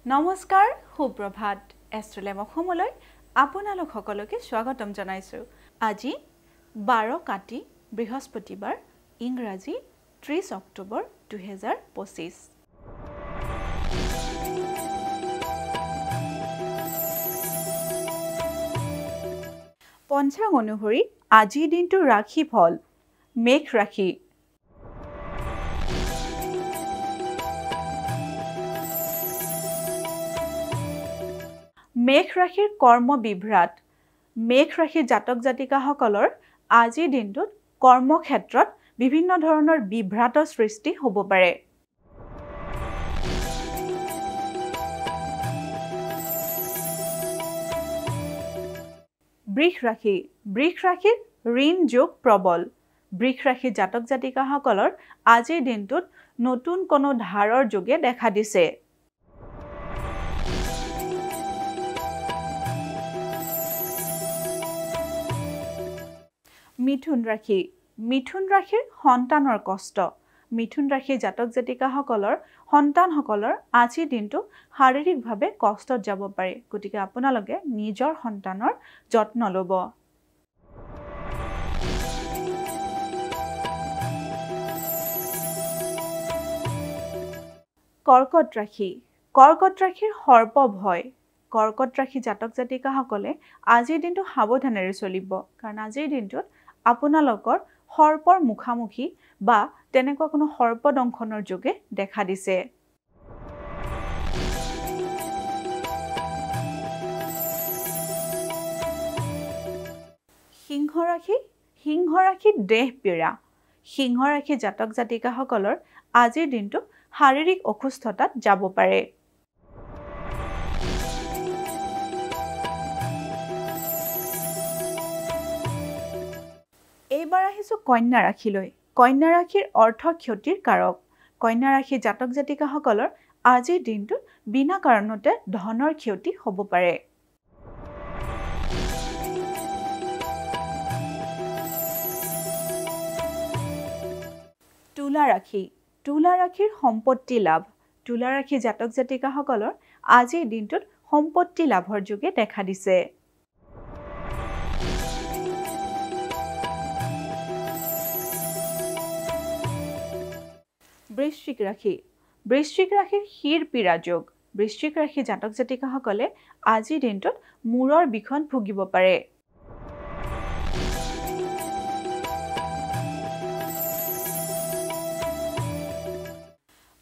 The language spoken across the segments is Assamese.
নমস্কাৰ সুপ্ৰভাত এষ্ট্ৰলেম অসমলৈ আপোনালোক সকলোকে স্বাগতম জনাইছো আজি 12 কাতি বৃহস্পতিবাৰ ইংৰাজী 30 অক্টোবৰ 2025 পঞ্চাং অনুসৰি আজি দিনটো ৰাখি ফল মেঘ ৰাখি মেঘ ৰাশিৰ কৰ্ম বিভ্ৰাট মেঘ ৰাশিৰ জাতক জাতিকাসকলৰ আজিৰ দিনটোত কৰ্মক্ষেত্ৰত বিভিন্ন ধৰণৰ বিভ্ৰাটৰ সৃষ্টি হ'ব পাৰে বৃষ ৰাশিৰ ঋণ যোগ প্ৰবল বৃষ ৰাশিৰ জাতক জাতিকাসকলৰ আজিৰ দিনটোত নতুন কোনো ধাৰৰ যোগে দেখা দিছে মিথুন ৰাশিৰ সন্তানৰ কষ্ট মিথুন ৰাশিৰ জাতক জাতিকাসকলৰ সন্তানসকলৰ আজিৰ দিনটো শাৰীৰিকভাৱে কষ্টত যাব পাৰে গতিকে আপোনালোকে নিজৰ সন্তানৰ যত্ন ল'ব কৰ্কট ৰাশিৰ সৰ্প ভয় কৰ্কট ৰাশি জাতক জাতিকাসকলে আজিৰ দিনটো সাৱধানেৰে চলিব কাৰণ আজিৰ দিনটোত আপোনালোকৰ সৰ্পৰ মুখামুখি বা তেনেকুৱা কোনো সৰ্পদংশনৰ যোগে দেখা দিছে সিংহ ৰাশি দেহপীড়া সিংহ ৰাশি জাতক জাতিকাসকলৰ আজিৰ দিনটো শাৰীৰিক অসুস্থতাত যাব পাৰে এইবাৰ আহিছো কন্যা ৰাশিলৈ কন্যা ৰাশিৰ অৰ্থ ক্ষতিৰ কাৰক কন্যা ৰাশি জাতক জাতিকাসকলৰ আজিৰ দিনটোত বিনা কাৰণতে ধনৰ ক্ষতি হ'ব পাৰে তুলা ৰাশিৰ সম্পত্তি লাভ তুলা ৰাশি জাতক জাতিকাসকলৰ আজিৰ দিনটোত সম্পত্তি লাভৰ যোগে দেখা দিছে বৃশ্চিক ৰাশিৰ শিৰ পীড়া যোগ বৃশ্চিক ৰাশি জাতক জাতিকাসকলে আজিৰ দিনটোত মূৰৰ বিষণ ভুগিব পাৰে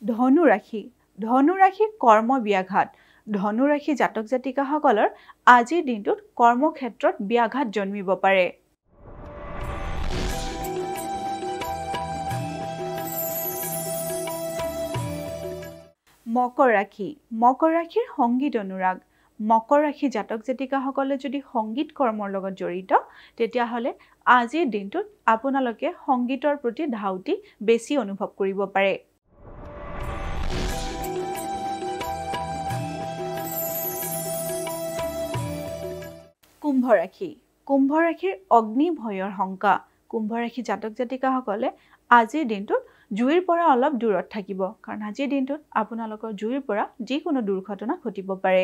ধনু ৰাশিৰ কৰ্ম ব্যাঘাত ধনু ৰাশি জাতক জাতিকাসকলৰ আজিৰ দিনটোত কৰ্মক্ষেত্ৰত ব্যাঘাত জন্মিব পাৰে মকৰ ৰাশিৰ সংগীত অনুৰাগ মকৰ ৰাশি জাতক জাতিকাসকলে যদি সংগীত কৰ্মৰ লগত জড়িত তেতিয়াহ'লে আজিৰ দিনটোত আপোনালোকে সংগীতৰ প্ৰতি ধাউতি বেছি অনুভৱ কৰিব পাৰে কুম্ভ ৰাশিৰ অগ্নি ভয়ৰ শংকা কুম্ভ ৰাশি জাতক জাতিকাসকলে আজিৰ দিনটোত জুইৰ পৰা অলপ দূৰত থাকিব কাৰণ আজিৰ দিনটোত আপোনালোকৰ জুইৰ পৰা যিকোনো দুৰ্ঘটনা ঘটিব পাৰে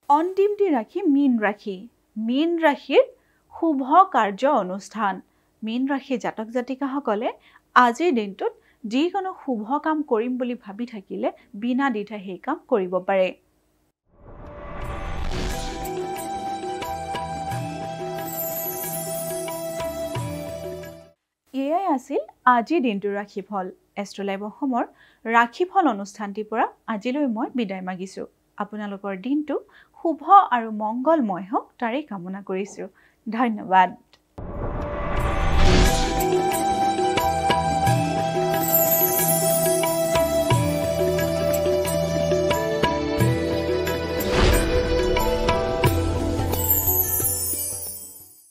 অন্তিমটি ৰাশি মীন ৰাশিৰ শুভ কাৰ্য অনুষ্ঠান মীন ৰাশি জাতক জাতিকাসকলে আজিৰ দিনটোত যিকোনো শুভ কাম কৰিম বুলি ভাবি থাকিলে বিনা দ্বিধা সেই কাম কৰিব পাৰে এয়াই আছিল আজিৰ দিনটোৰ ৰাশিফল এষ্ট্ৰলাইভ অসমৰ ৰাশিফল অনুষ্ঠানটিৰ পৰা আজিলৈ মই বিদায় মাগিছো আপোনালোকৰ দিনটো শুভ আৰু মংগলময় হওক তাৰে কামনা কৰিছো ধন্যবাদ